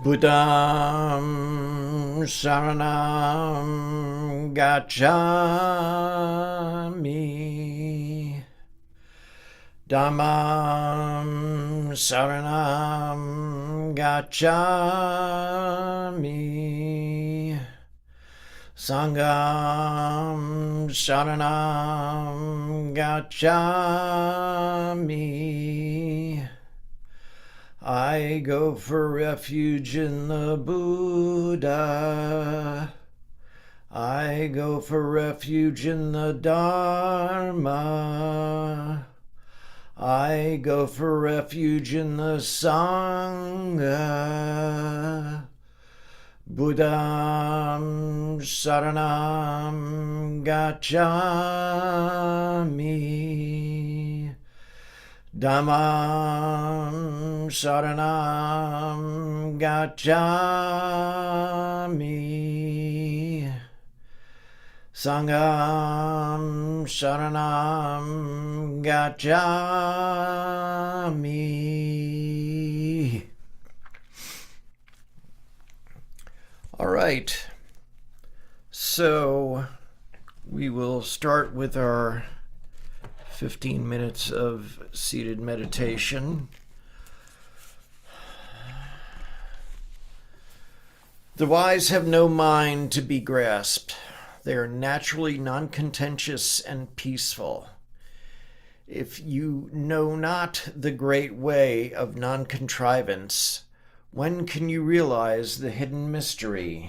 Buddham Saranam Gacchami. Dhammam Saranam Gacchami. Sangham Saranam Gacchami. I go for refuge in the Buddha. I go for refuge in the Dharma. I go for refuge in the Sangha. Buddham Saranam Gacchami. Dhammam Saranam Gacchami. Sangham Saranam Gacchami. All right, so we will start with our 15 minutes of seated meditation. The wise have no mind to be grasped. They are naturally non-contentious and peaceful. If you know not the great way of non-contrivance, when can you realize the hidden mystery?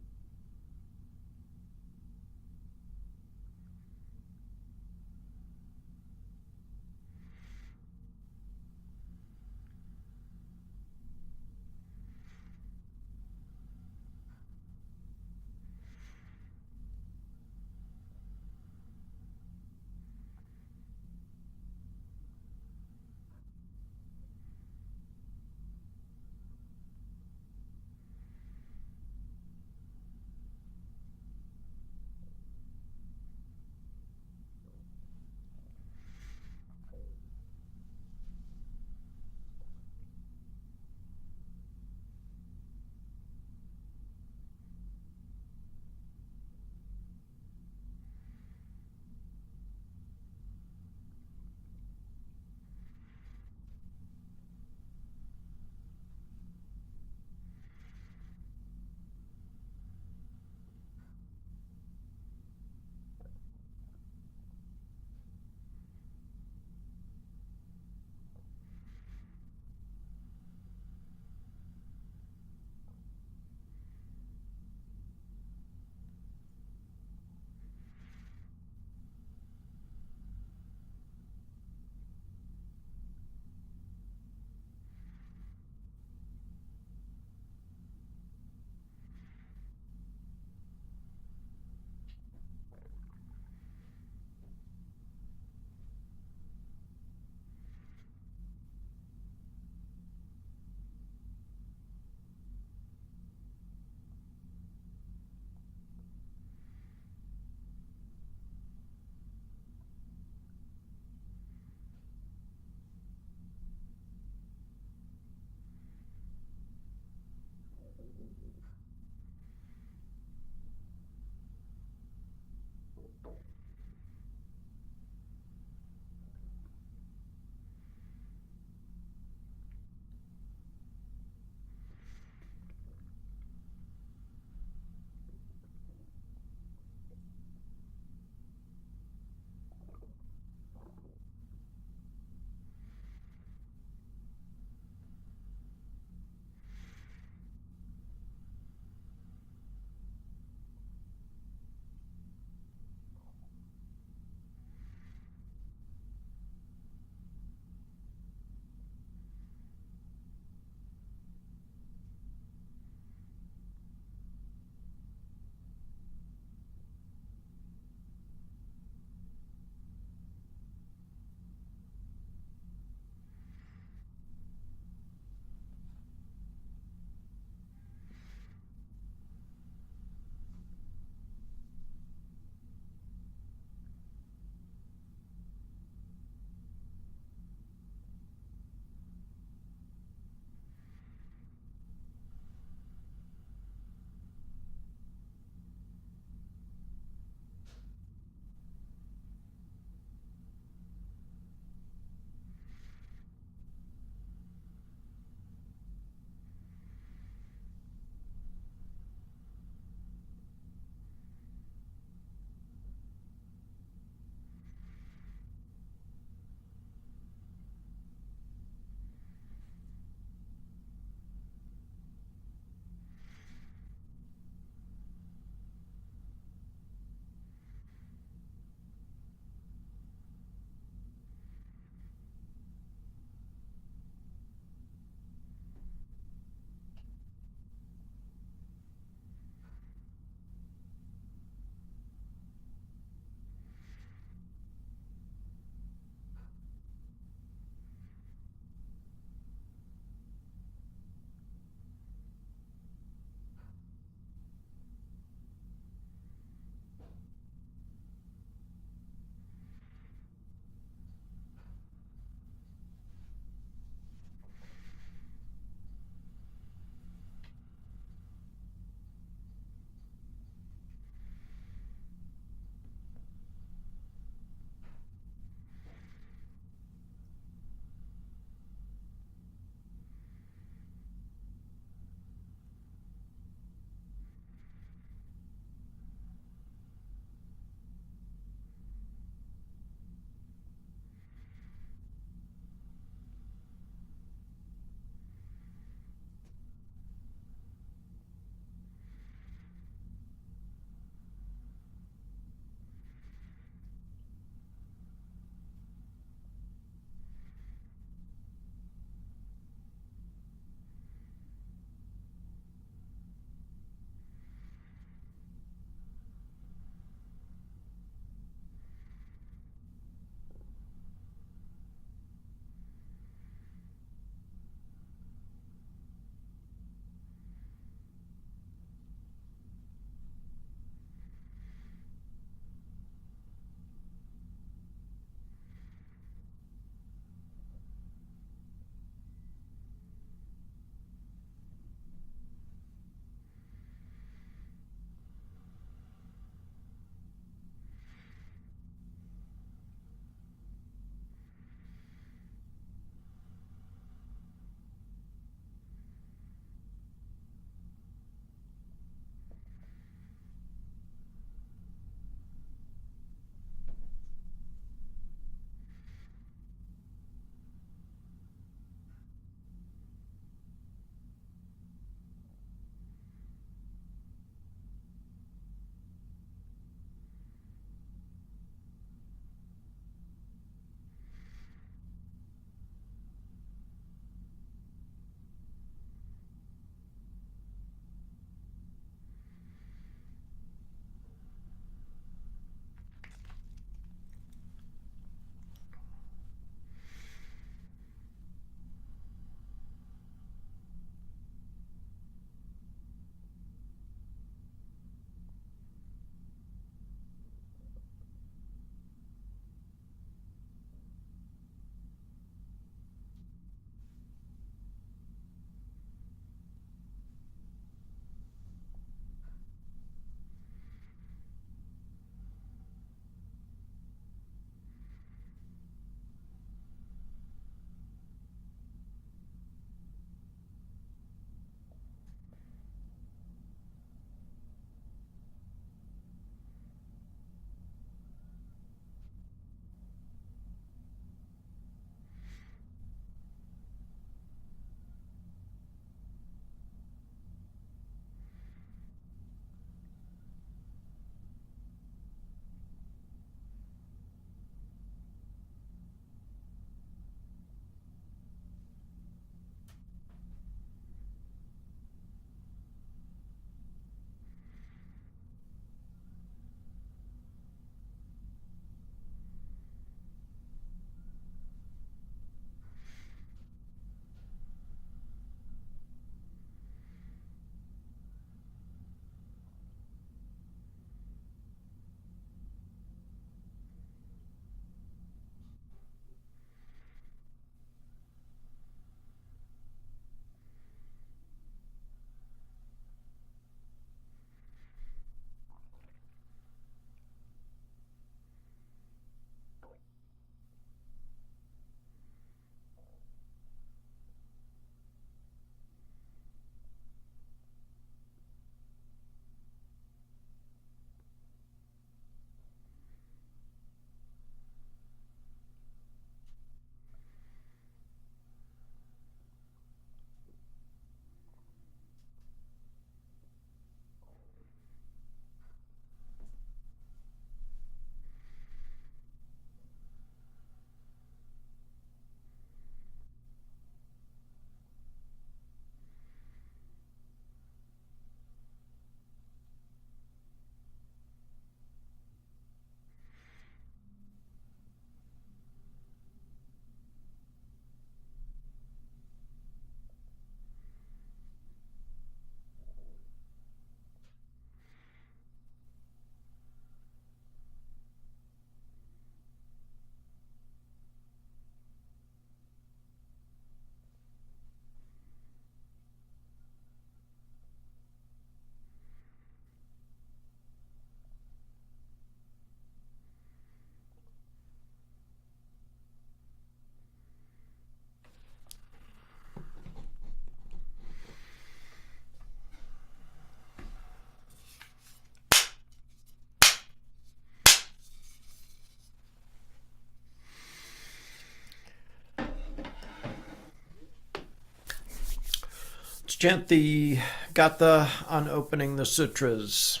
Chanti Gatha on opening the sutras.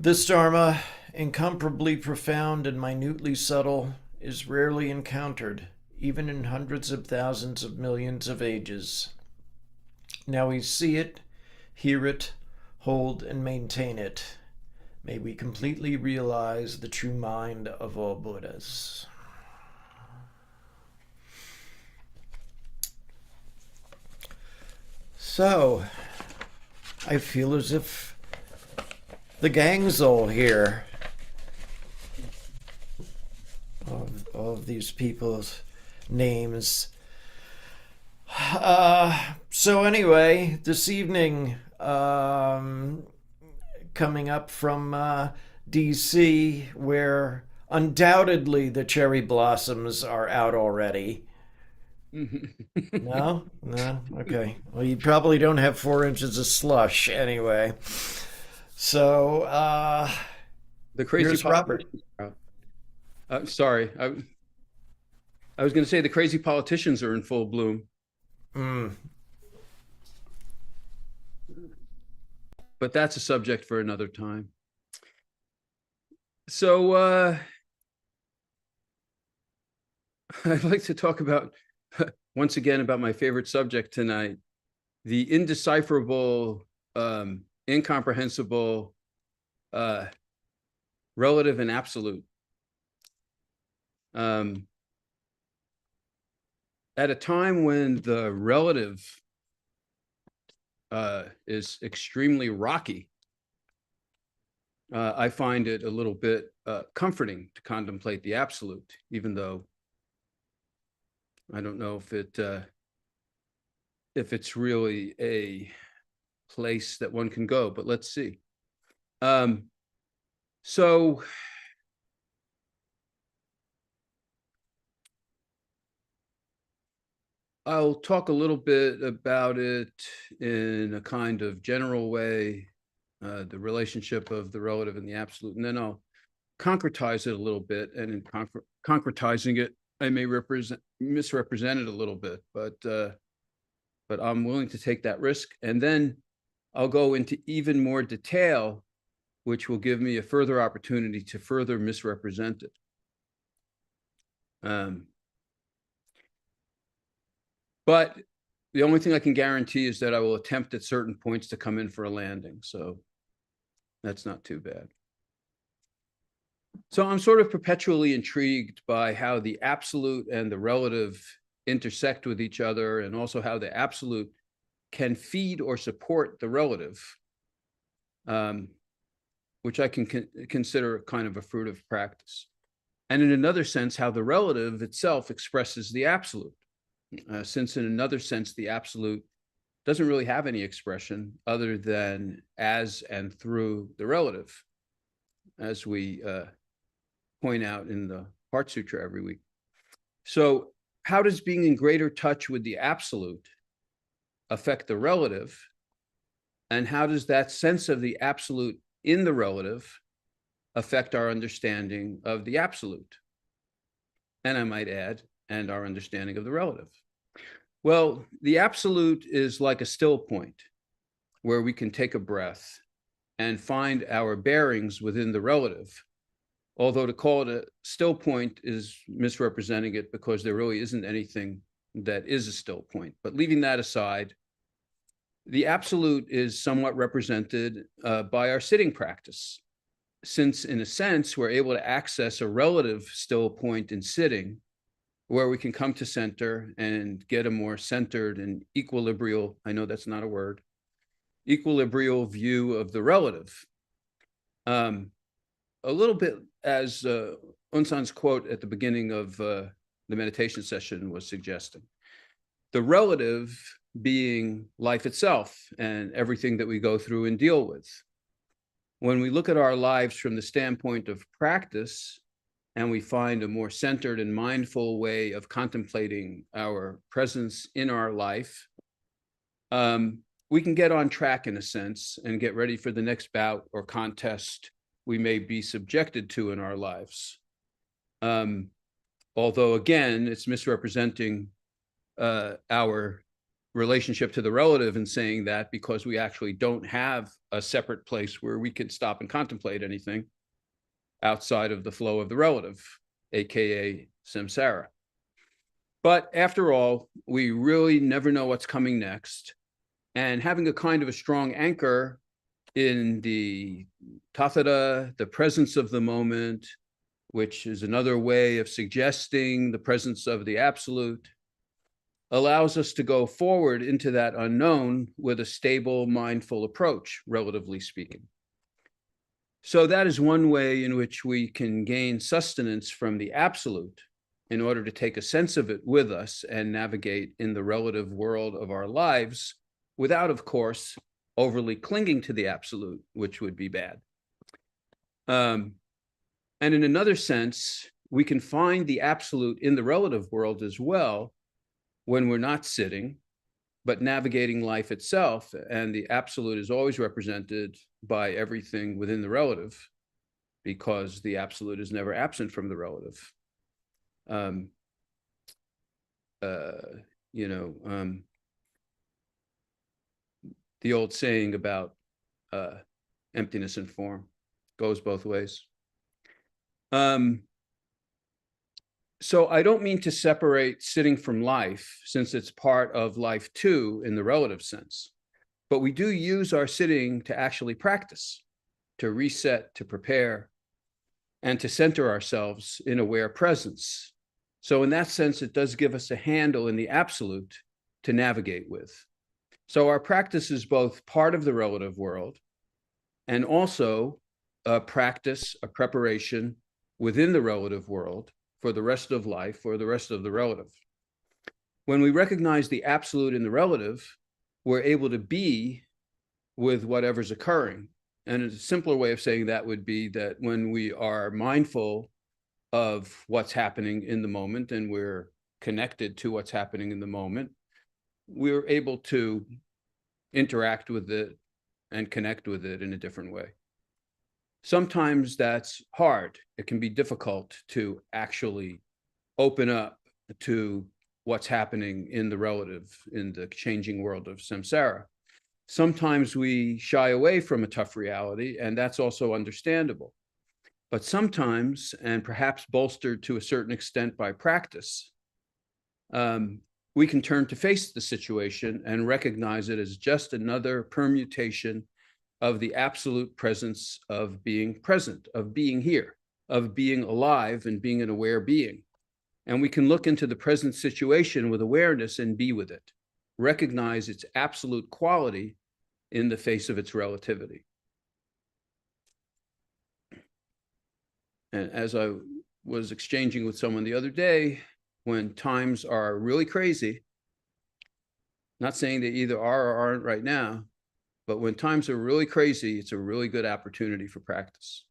This Dharma, incomparably profound and minutely subtle, is rarely encountered, even in hundreds of thousands of millions of ages. Now we see it, hear it, hold and maintain it. May we completely realize the true mind of all Buddhas. So, I feel as if the gang's all here. All of these people's names. So anyway, this evening, coming up from DC, where undoubtedly the cherry blossoms are out already. No? No? Okay. Well, you probably don't have 4 inches of slush anyway. So, The crazy here's Robert. Sorry, I was going to say the crazy politicians are in full bloom, Mm. but that's a subject for another time. So I'd like to talk about once again about my favorite subject tonight, the indecipherable, incomprehensible, relative and absolute. At a time when the relative is extremely rocky, I find it a little bit comforting to contemplate the absolute, even though I don't know if it's really a place that one can go, but let's see. So I'll talk a little bit about it in a kind of general way, the relationship of the relative and the absolute, and then I'll concretize it a little bit. And in concretizing it, I may misrepresent it a little bit, but I'm willing to take that risk. And then I'll go into even more detail, which will give me a further opportunity to further misrepresent it. But the only thing I can guarantee is that I will attempt at certain points to come in for a landing. So that's not too bad. So I'm sort of perpetually intrigued by how the absolute and the relative intersect with each other, and also how the absolute can feed or support the relative, which I can consider kind of a fruit of practice. And in another sense, how the relative itself expresses the absolute. Since in another sense, the absolute doesn't really have any expression other than as and through the relative, as we point out in the Heart Sutra every week. So how does being in greater touch with the absolute affect the relative? And how does that sense of the absolute in the relative affect our understanding of the absolute? And I might add, and our understanding of the relative. Well, the absolute is like a still point where we can take a breath and find our bearings within the relative. Although to call it a still point is misrepresenting it, because there really isn't anything that is a still point. But leaving that aside, the absolute is somewhat represented by our sitting practice, since in a sense, we're able to access a relative still point in sitting, where we can come to center and get a more centered and equilibrial, I know that's not a word, equilibrial view of the relative. A little bit as Unsan's quote at the beginning of the meditation session was suggesting. The relative being life itself and everything that we go through and deal with. When we look at our lives from the standpoint of practice, and we find a more centered and mindful way of contemplating our presence in our life, we can get on track in a sense and get ready for the next bout or contest we may be subjected to in our lives. Although again, it's misrepresenting our relationship to the relative in saying that, because we actually don't have a separate place where we can stop and contemplate anything outside of the flow of the relative, aka samsara. But after all, we really never know what's coming next. And having a kind of a strong anchor in the tathata, the presence of the moment, which is another way of suggesting the presence of the absolute, allows us to go forward into that unknown with a stable, mindful approach, relatively speaking. So that is one way in which we can gain sustenance from the absolute in order to take a sense of it with us and navigate in the relative world of our lives without, of course, overly clinging to the absolute, which would be bad. And in another sense, we can find the absolute in the relative world as well when we're not sitting, but navigating life itself. And the absolute is always represented by everything within the relative, because the absolute is never absent from the relative. The old saying about emptiness and form goes both ways. So I don't mean to separate sitting from life, since it's part of life too in the relative sense, but we do use our sitting to actually practice, to reset, to prepare, and to center ourselves in aware presence. So in that sense, it does give us a handle in the absolute to navigate with. So our practice is both part of the relative world and also a practice, a preparation within the relative world for the rest of life or the rest of the relative. When we recognize the absolute in the relative, we're able to be with whatever's occurring. And a simpler way of saying that would be that when we are mindful of what's happening in the moment and we're connected to what's happening in the moment, we're able to interact with it and connect with it in a different way. Sometimes that's hard. It can be difficult to actually open up to what's happening in the relative, in the changing world of samsara. Sometimes we shy away from a tough reality, and that's also understandable. But sometimes, and perhaps bolstered to a certain extent by practice, we can turn to face the situation and recognize it as just another permutation of the absolute presence of being present, of being here, of being alive and being an aware being. And we can look into the present situation with awareness and be with it, recognize its absolute quality in the face of its relativity. And as I was exchanging with someone the other day, when times are really crazy, not saying they either are or aren't right now, but when times are really crazy, it's a really good opportunity for practice.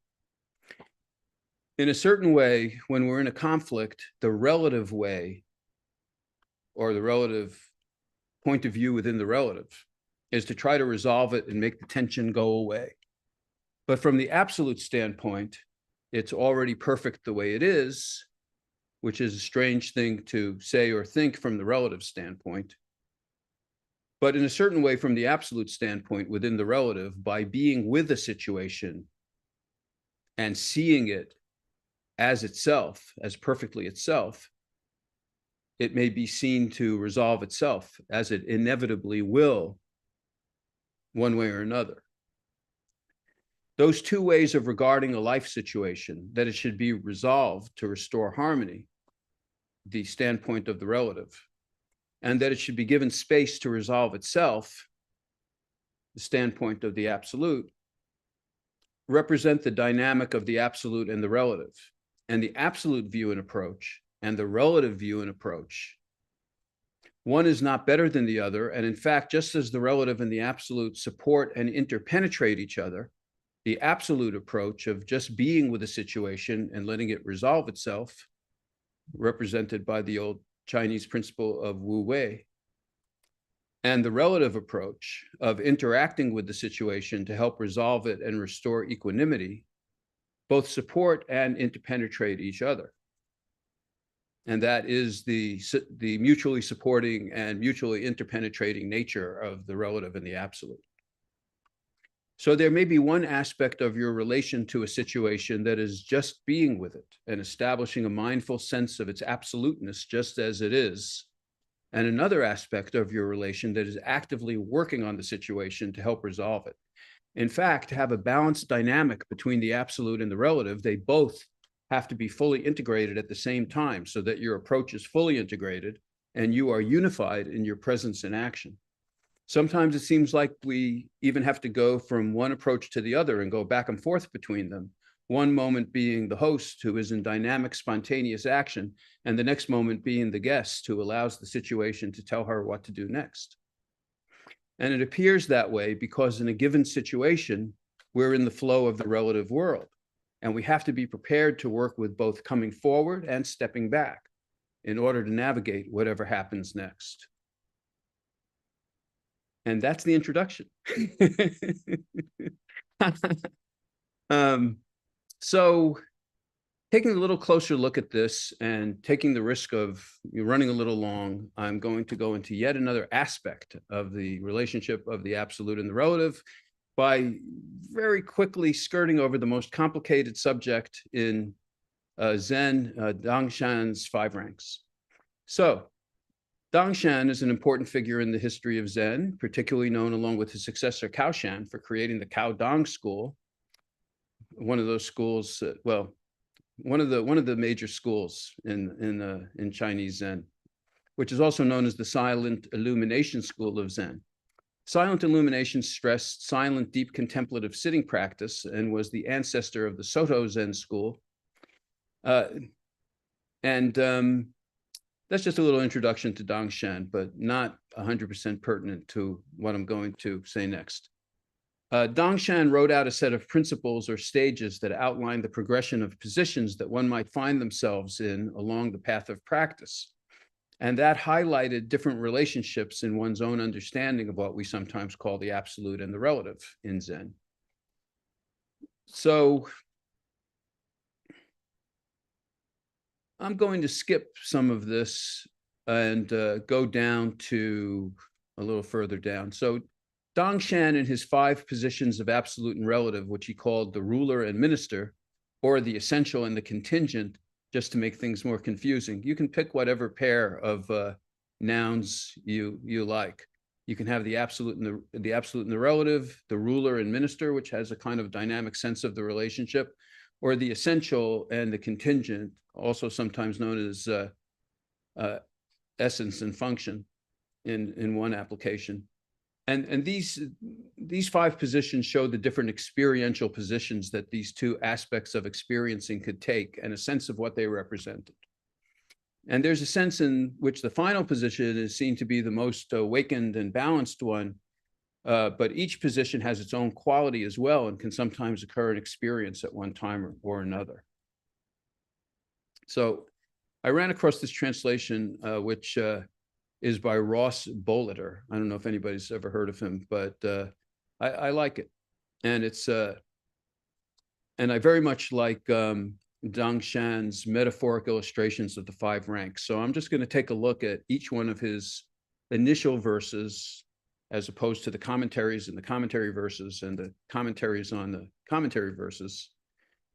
In a certain way, when we're in a conflict, the relative way, or the relative point of view within the relative, is to try to resolve it and make the tension go away. But from the absolute standpoint, it's already perfect the way it is, which is a strange thing to say or think from the relative standpoint. But in a certain way, from the absolute standpoint within the relative, by being with the situation and seeing it as itself, as perfectly itself, it may be seen to resolve itself, as it inevitably will, one way or another. Those two ways of regarding a life situation, that it should be resolved to restore harmony, the standpoint of the relative, and that it should be given space to resolve itself, the standpoint of the absolute, represent the dynamic of the absolute and the relative. And the absolute view and approach and the relative view and approach, one is not better than the other. And in fact, just as the relative and the absolute support and interpenetrate each other, the absolute approach of just being with a situation and letting it resolve itself, represented by the old Chinese principle of Wu Wei, and the relative approach of interacting with the situation to help resolve it and restore equanimity, both support and interpenetrate each other. And that is the mutually supporting and mutually interpenetrating nature of the relative and the absolute. So there may be one aspect of your relation to a situation that is just being with it and establishing a mindful sense of its absoluteness just as it is, and another aspect of your relation that is actively working on the situation to help resolve it. In fact, to have a balanced dynamic between the absolute and the relative, they both have to be fully integrated at the same time so that your approach is fully integrated and you are unified in your presence and action. Sometimes it seems like we even have to go from one approach to the other and go back and forth between them. One moment being the host who is in dynamic, spontaneous action, and the next moment being the guest who allows the situation to tell her what to do next. And it appears that way because in a given situation, we're in the flow of the relative world. And we have to be prepared to work with both coming forward and stepping back in order to navigate whatever happens next. And that's the introduction. So taking a little closer look at this and taking the risk of running a little long, I'm going to go into yet another aspect of the relationship of the absolute and the relative by very quickly skirting over the most complicated subject in Zen, Dangshan's 5 ranks. So Dangshan is an important figure in the history of Zen, particularly known along with his successor Kaoshan for creating the Caodong school, one of those schools, one of the major schools in Chinese Zen, which is also known as the Silent Illumination School of Zen. Silent Illumination stressed silent, deep contemplative sitting practice and was the ancestor of the Soto Zen school. That's just a little introduction to Dangshan, but not 100% pertinent to what I'm going to say next. Dangshan wrote out a set of principles or stages that outline the progression of positions that one might find themselves in along the path of practice. And that highlighted different relationships in one's own understanding of what we sometimes call the absolute and the relative in Zen. So I'm going to skip some of this and go down to a little further down. So Dangshan in his 5 positions of absolute and relative, which he called the ruler and minister, or the essential and the contingent, just to make things more confusing. You can pick whatever pair of nouns you like. You can have the absolute and the relative, the ruler and minister, which has a kind of dynamic sense of the relationship, or the essential and the contingent, also sometimes known as essence and function in one application. And these 5 positions show the different experiential positions that these 2 aspects of experiencing could take and a sense of what they represented. And there's a sense in which the final position is seen to be the most awakened and balanced one, but each position has its own quality as well and can sometimes occur in experience at one time or another. So I ran across this translation, which is by Ross Boliter. I don't know if anybody's ever heard of him, but I like it. And it's, and I very much like Dangshan's metaphoric illustrations of the 5 ranks. So I'm just going to take a look at each one of his initial verses as opposed to the commentaries and the commentary verses and the commentaries on the commentary verses,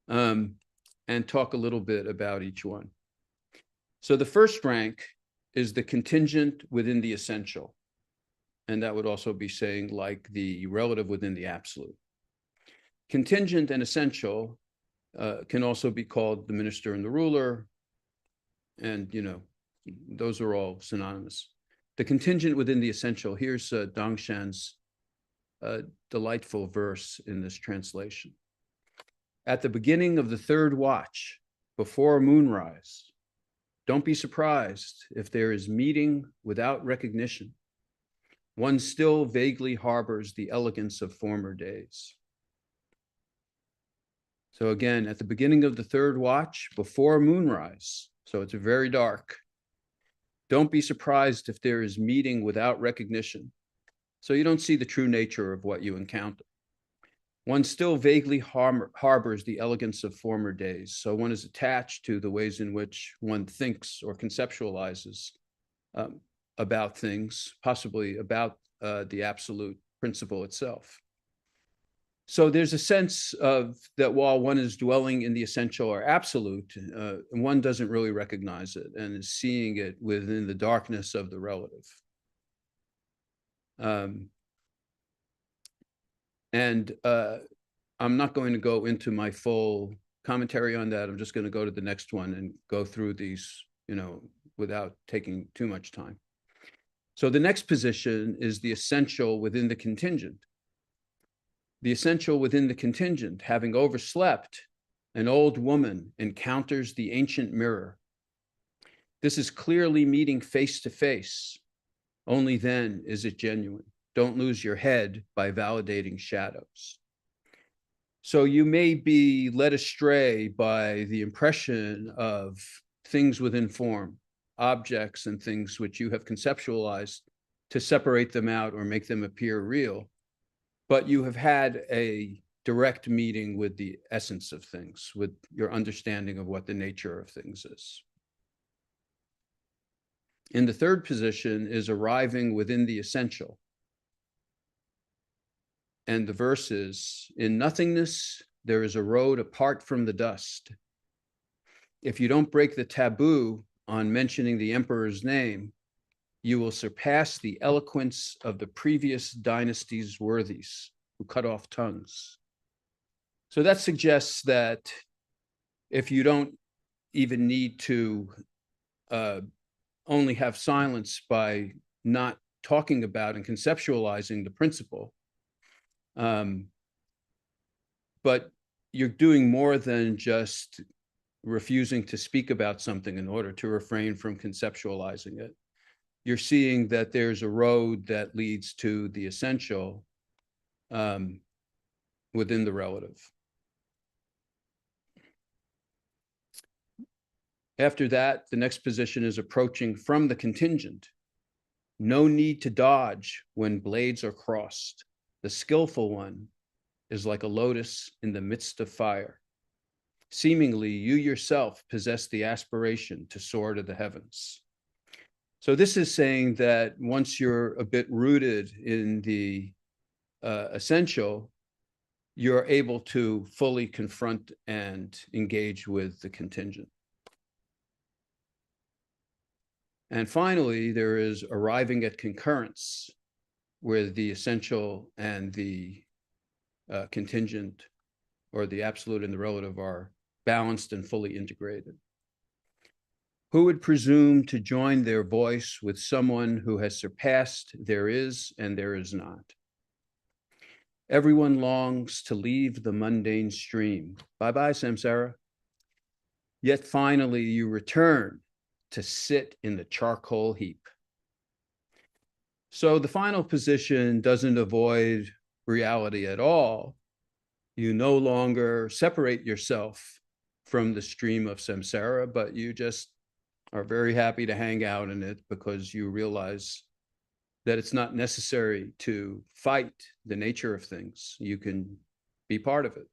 and talk a little bit about each one. So the first rank is the contingent within the essential. And that would also be saying like the relative within the absolute. Contingent and essential can also be called the minister and the ruler. And, you know, those are all synonymous. The contingent within the essential, here's Dangshan's delightful verse in this translation. At the beginning of the 3rd watch, before moonrise, don't be surprised if there is meeting without recognition. One still vaguely harbors the elegance of former days. So again, at the beginning of the 3rd watch, before moonrise, so it's very dark, don't be surprised if there is meeting without recognition. So you don't see the true nature of what you encounter. one still vaguely harbors the elegance of former days. So one is attached to the ways in which one thinks or conceptualizes about things, possibly about the absolute principle itself. So there's a sense of that while one is dwelling in the essential or absolute, one doesn't really recognize it and is seeing it within the darkness of the relative. I'm not going to go into my full commentary on that. I'm just going to go to the next one and go through these, without taking too much time. So the next position is the essential within the contingent. The essential within the contingent, having overslept, an old woman encounters the ancient mirror. This is clearly meeting face to face. Only then is it genuine. Don't lose your head by validating shadows. So you may be led astray by the impression of things within form, objects and things which you have conceptualized to separate them out or make them appear real. But you have had a direct meeting with the essence of things, with your understanding of what the nature of things is. In the third position is arriving within the essential. And the verse is, in nothingness, there is a road apart from the dust. If you don't break the taboo on mentioning the emperor's name, you will surpass the eloquence of the previous dynasty's worthies who cut off tongues. So that suggests that if you don't even need to only have silence by not talking about and conceptualizing the principle, but you're doing more than just refusing to speak about something in order to refrain from conceptualizing it. You're seeing that there's a road that leads to the essential within the relative. After that, the next position is approaching from the contingent. No need to dodge when blades are crossed. The skillful one is like a lotus in the midst of fire. Seemingly, you yourself possess the aspiration to soar to the heavens. So this is saying that once you're a bit rooted in the essential, you're able to fully confront and engage with the contingent. And finally, there is arriving at concurrence, where the essential and the contingent, or the absolute and the relative, are balanced and fully integrated. Who would presume to join their voice with someone who has surpassed there is and there is not? Everyone longs to leave the mundane stream. Bye-bye, samsara. Yet finally you return to sit in the charcoal heap. So the final position doesn't avoid reality at all. You no longer separate yourself from the stream of samsara, but you just are very happy to hang out in it because you realize that it's not necessary to fight the nature of things. You can be part of it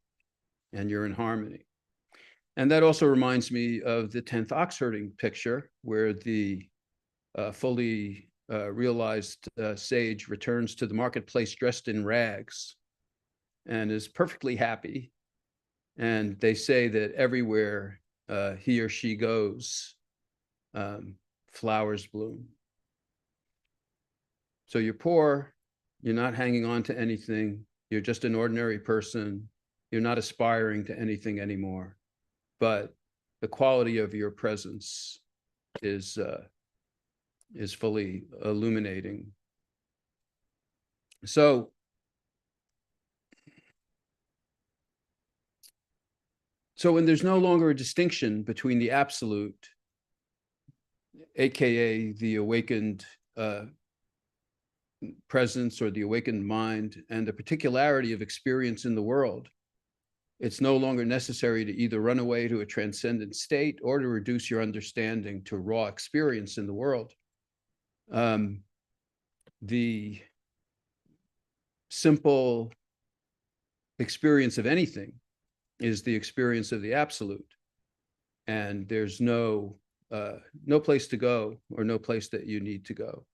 and you're in harmony. And that also reminds me of the 10th ox herding picture, where the fully realized sage returns to the marketplace dressed in rags and is perfectly happy. And they say that everywhere he or she goes, flowers bloom. So you're poor, you're not hanging on to anything, you're just an ordinary person, you're not aspiring to anything anymore, but the quality of your presence is fully illuminating. So when there's no longer a distinction between the absolute, aka the awakened presence or the awakened mind, and the particularity of experience in the world, it's no longer necessary to either run away to a transcendent state or to reduce your understanding to raw experience in the world. The simple experience of anything is the experience of the absolute. And there's no place to go, or no place that you need to go.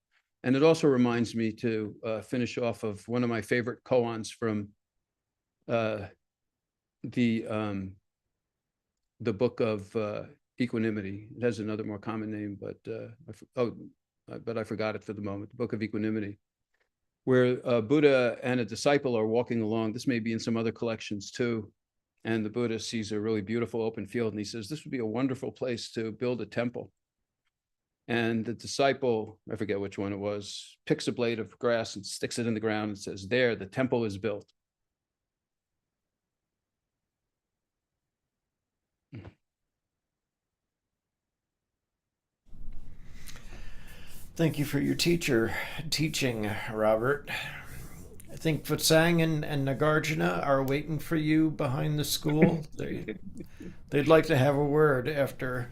And it also reminds me to finish off of one of my favorite koans from the book of Equanimity. It has another more common name, but I forgot it for the moment. The Book of Equanimity, where Buddha and a disciple are walking along. This may be in some other collections too. And the Buddha sees a really beautiful open field, and he says, this would be a wonderful place to build a temple. And the disciple, I forget which one it was, picks a blade of grass and sticks it in the ground and says, there, the temple is built. Thank you for your teaching, Robert. I think Futsang and Nagarjuna are waiting for you behind the school. They'd like to have a word after.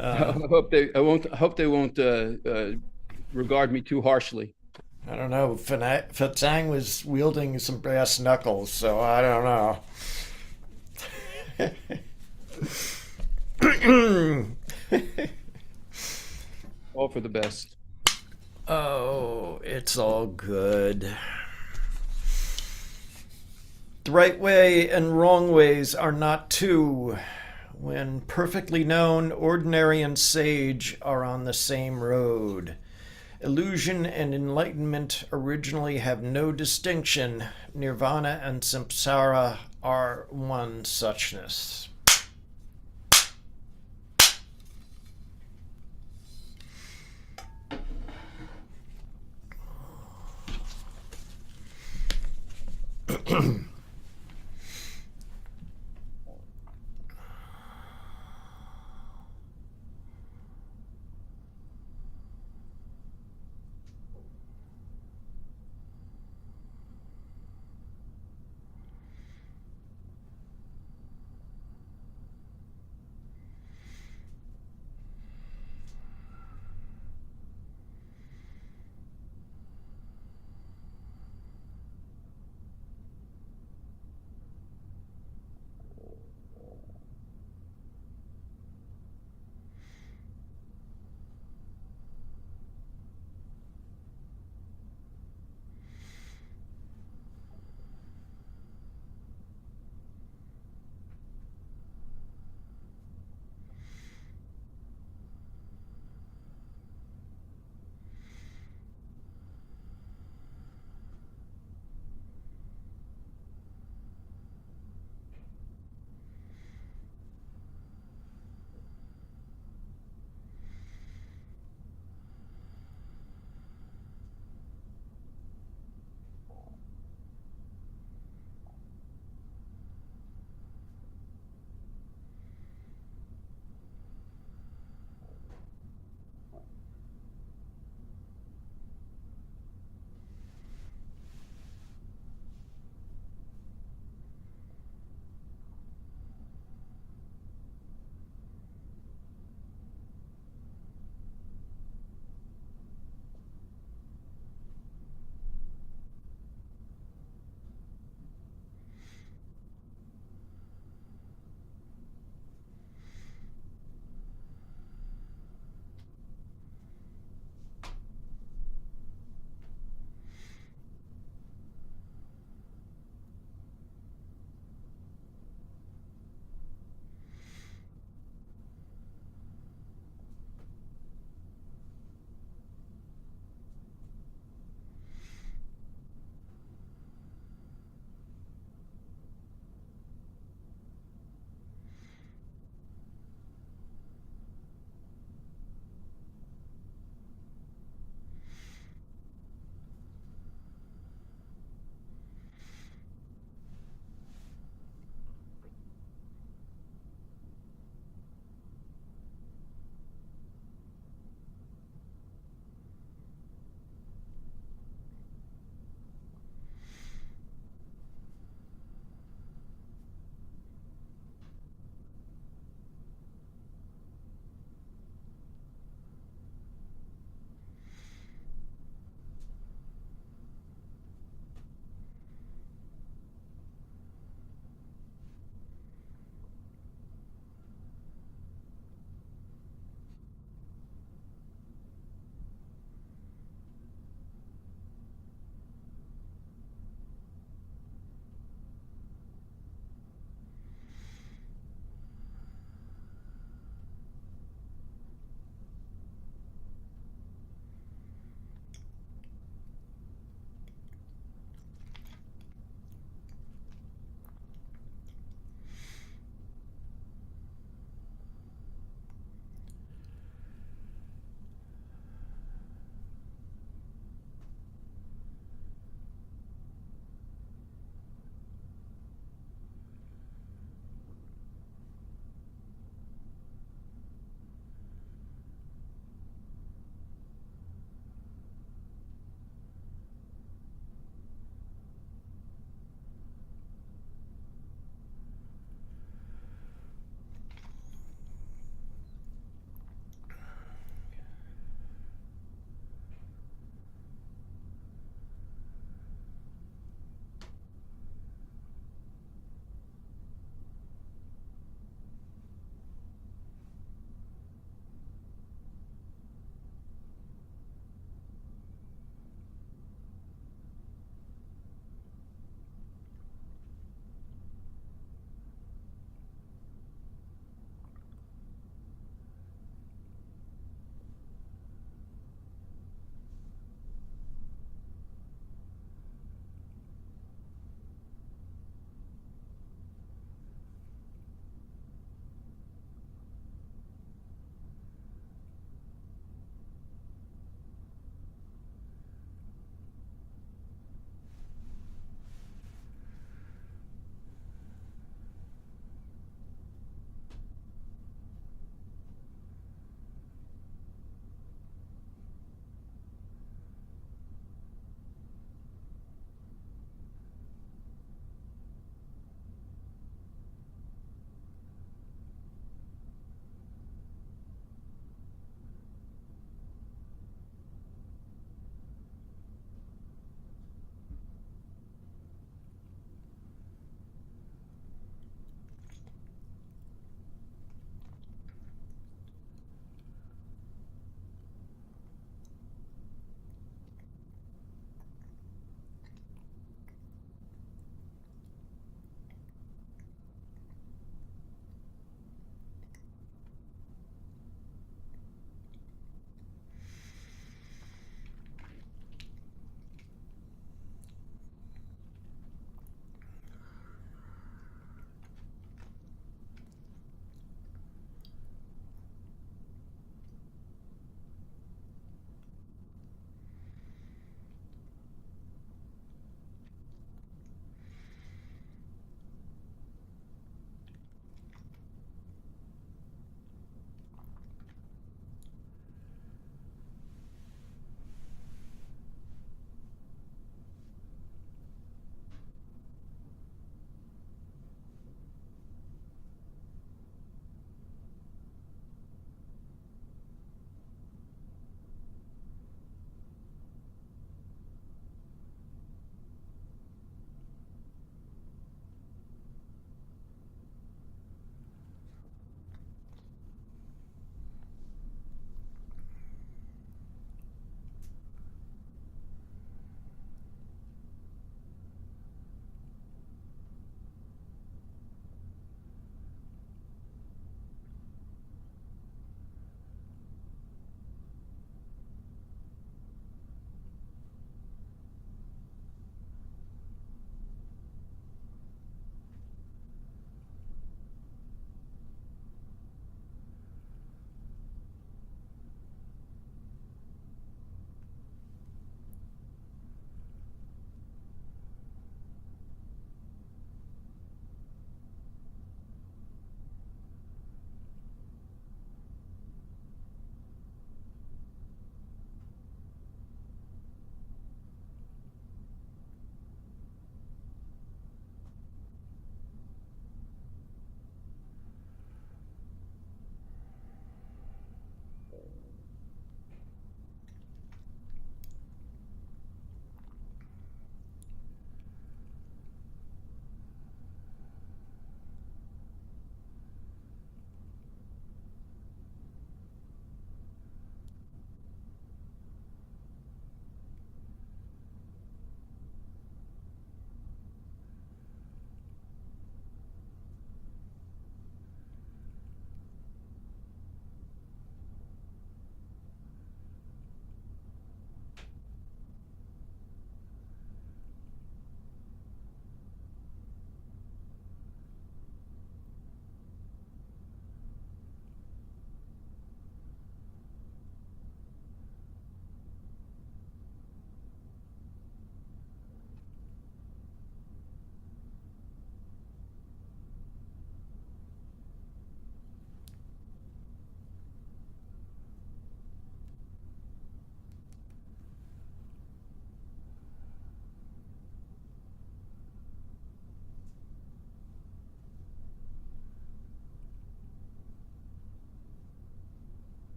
I hope they won't regard me too harshly. I don't know. Futsang was wielding some brass knuckles, so I don't know. All for the best. Oh, it's all good. The right way and wrong ways are not two. When perfectly known, ordinary and sage are on the same road. Illusion and enlightenment originally have no distinction. Nirvana and samsara are one suchness.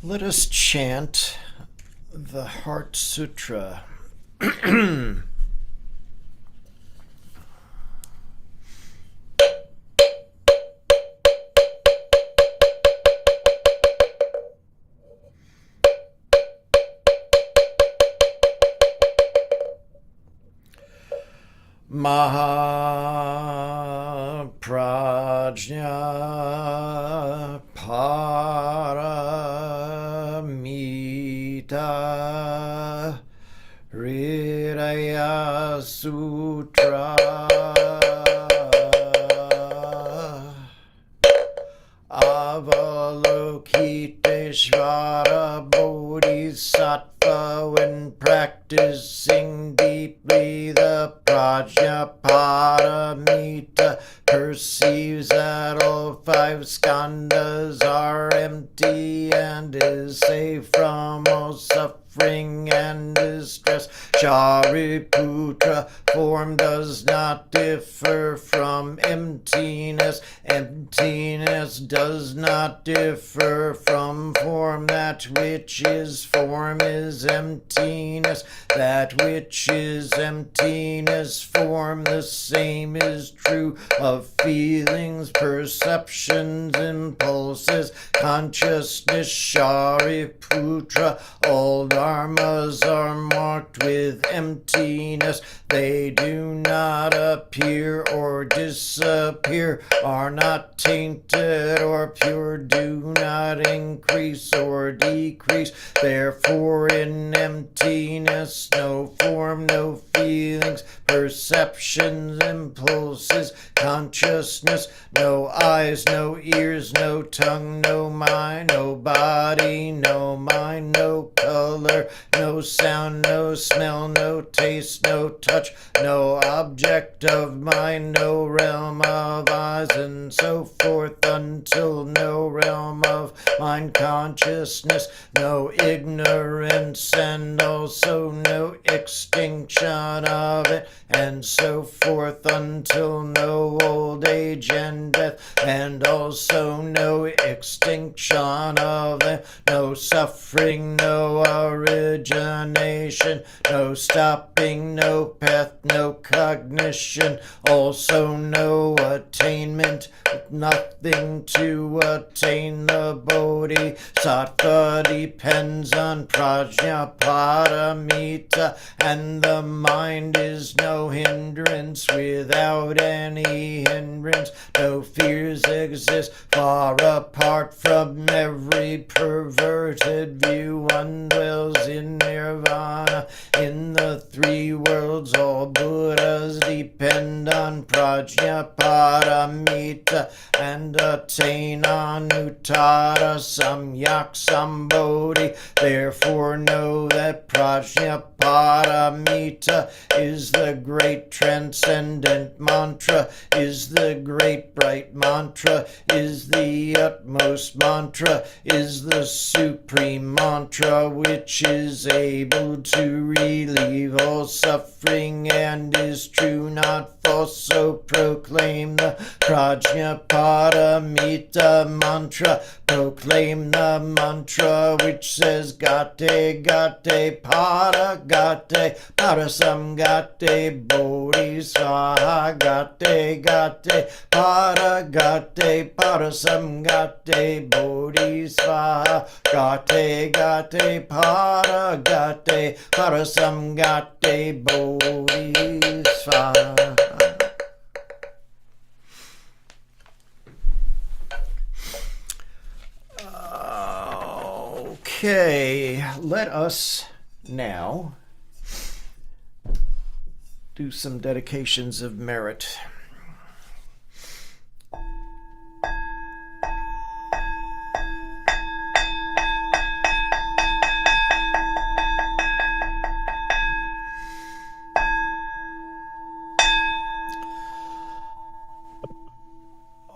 Let us chant the Heart Sutra. Mahaprajna Paramita Hridaya Sutra Avalokiteshvara Bodhisattva, when practicing deeply the Prajna Paramita, perceives that all five skandhas are empty and is safe from all suffering and distress. Shariputra, form does not differ from emptiness. Emptiness does not differ from form. That which is form is emptiness. That which is emptiness, form. The same is true of feelings, perceptions, impulses, consciousness. Shariputra, all dharmas are marked with emptiness. They do not appear or disappear, are not tainted or pure, do not increase or decrease. Therefore in emptiness, no form, no feelings, perceptions, impulses, consciousness, no eyes, no ears, no tongue, no mind, no body, no mind, no color, no sound, no smell, no taste, no touch, no object of mind, no realm of eyes, and so forth, until no realm of mind consciousness, no ignorance, and also no extinction of it, and so forth, until no old age and death, and also no extinction of it, no suffering, no origination, no stopping, no path, no cognition, also no attainment, nothing to attain. The Bodhisattva depends on Prajna Paramita, and the mind is no hindrance. Without any hindrance, no fears exist. Far apart from every perverted view, one dwells in nirvana. In the three worlds, all Buddhas depend on Prajna Paramita and attain Anuttara Samyak Sambodhi. Therefore know that Prajna Paramita is the great transcendent mantra, is the great bright mantra, is the utmost mantra, is the supreme mantra, which is able to relieve all suffering and is true, not false. So proclaim the Prajna Paramita mantra. Proclaim the mantra which says Gate Gate Para Gate Parasam Gate Bodhisattva Gate Gate Para Gate Parasam Gate Bodhisattva Gate Gate Para Gate Parasam Gate Bodhisattva. Okay, let us now do some dedications of merit.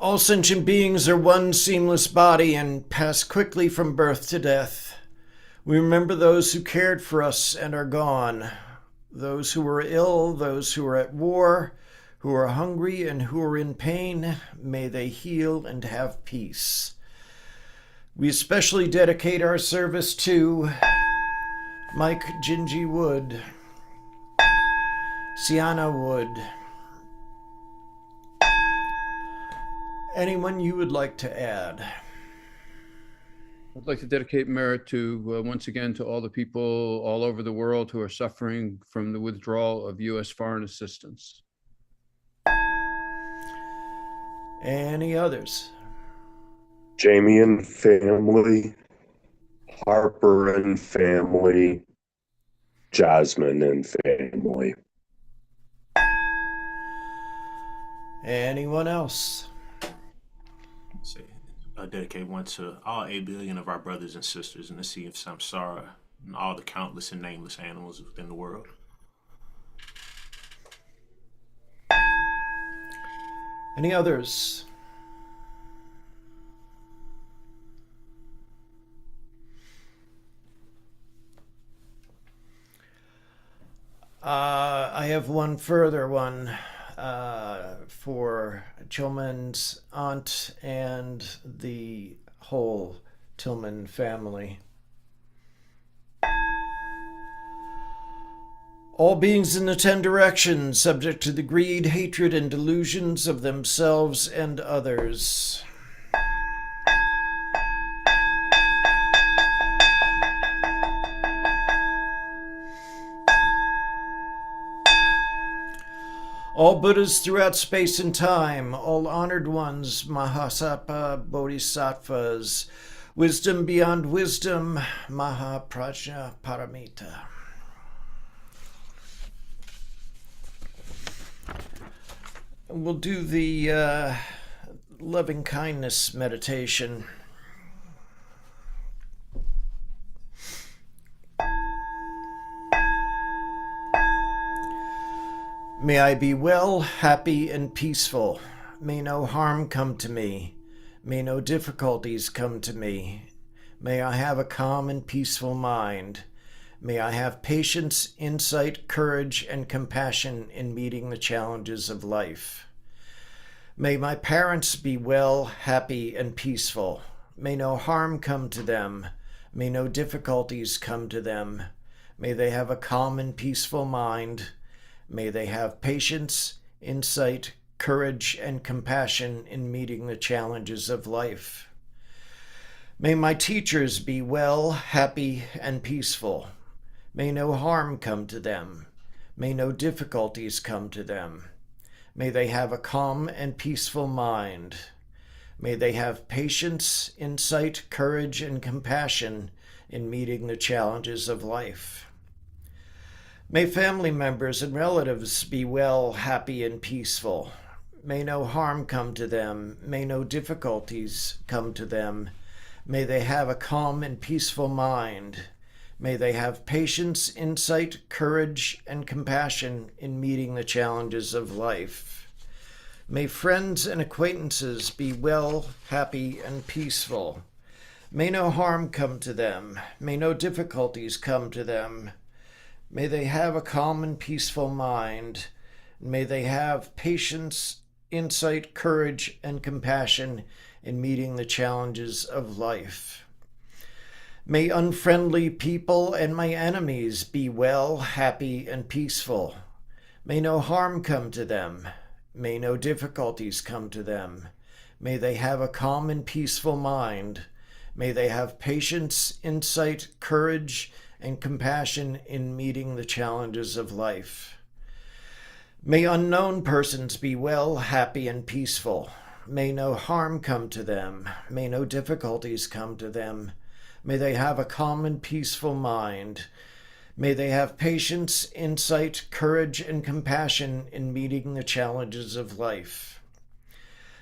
All sentient beings are one seamless body and pass quickly from birth to death. We remember those who cared for us and are gone, those who were ill, those who are at war, who are hungry and who are in pain. May they heal and have peace. We especially dedicate our service to Mike Gingy Wood, Sienna Wood, anyone you would like to add. I'd like to dedicate merit to, once again, to all the people all over the world who are suffering from the withdrawal of U.S. foreign assistance. Any others? Jamie and family, Harper and family, Jasmine and family. Anyone else? Say, I dedicate one to all 8 billion of our brothers and sisters in the Sea of Samsara and all the countless and nameless animals within the world. Any others? I have one further one for Tillman's aunt and the whole Tillman family. All beings in the 10 directions, subject to the greed, hatred, and delusions of themselves and others. All Buddhas throughout space and time, all honored ones, Mahasattva Bodhisattvas, wisdom beyond wisdom, Mahaprajna Paramita. We'll do the loving kindness meditation. May I be well, happy, and peaceful. May no harm come to me. May no difficulties come to me. May I have a calm and peaceful mind. May I have patience, insight, courage, and compassion in meeting the challenges of life. May my parents be well, happy, and peaceful. May no harm come to them. May no difficulties come to them. May they have a calm and peaceful mind. May they have patience, insight, courage, and compassion in meeting the challenges of life. May my teachers be well, happy, and peaceful. May no harm come to them. May no difficulties come to them. May they have a calm and peaceful mind. May they have patience, insight, courage, and compassion in meeting the challenges of life. May family members and relatives be well, happy, and peaceful. May no harm come to them. May no difficulties come to them. May they have a calm and peaceful mind. May they have patience, insight, courage, and compassion in meeting the challenges of life. May friends and acquaintances be well, happy, and peaceful. May no harm come to them. May no difficulties come to them. May they have a calm and peaceful mind. May they have patience, insight, courage, and compassion in meeting the challenges of life. May unfriendly people and my enemies be well, happy, and peaceful. May no harm come to them. May no difficulties come to them. May they have a calm and peaceful mind. May they have patience, insight, courage, and compassion in meeting the challenges of life. May unknown persons be well, happy, and peaceful. May no harm come to them. May no difficulties come to them. May they have a calm and peaceful mind. May they have patience, insight, courage, and compassion in meeting the challenges of life.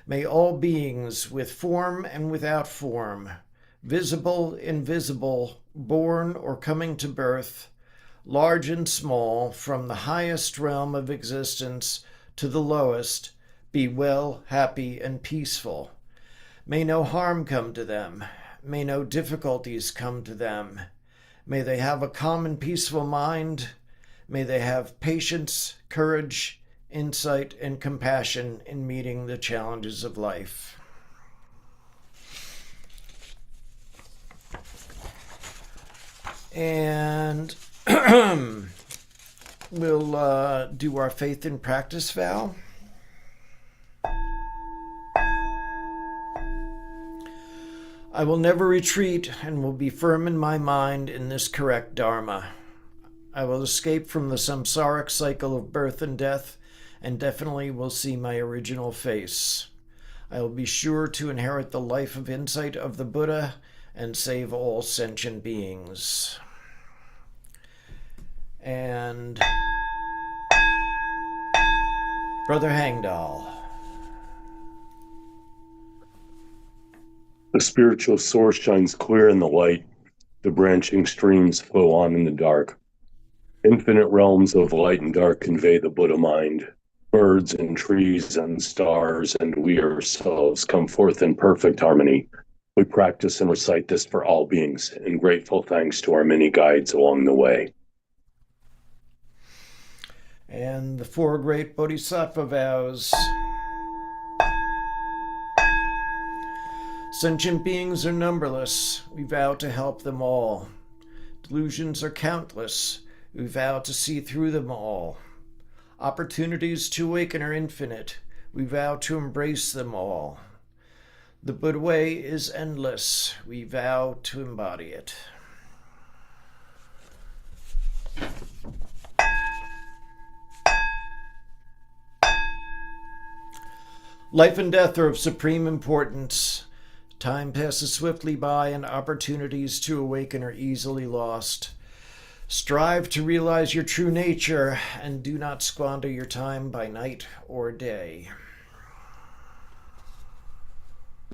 May all beings with form and without form, visible, invisible, born or coming to birth, large and small, from the highest realm of existence to the lowest, be well, happy, and peaceful. May no harm come to them. May no difficulties come to them. May they have a calm and peaceful mind. May they have patience, courage, insight, and compassion in meeting the challenges of life. And we'll do our faith and practice vow. I will never retreat and will be firm in my mind in this correct Dharma. I will escape from the samsaric cycle of birth and death and definitely will see my original face. I will be sure to inherit the life of insight of the Buddha and save all sentient beings. And Brother Hangdal. The spiritual source shines clear in the light. The branching streams flow on in the dark. Infinite realms of light and dark convey the Buddha mind. Birds and trees and stars and we ourselves come forth in perfect harmony. We practice and recite this for all beings, in grateful thanks to our many guides along the way. And the four great Bodhisattva vows. Sentient beings are numberless. We vow to help them all. Delusions are countless. We vow to see through them all. Opportunities to awaken are infinite. We vow to embrace them all. The Buddha way is endless. We vow to embody it. Life and death are of supreme importance. Time passes swiftly by and opportunities to awaken are easily lost. Strive to realize your true nature and do not squander your time by night or day.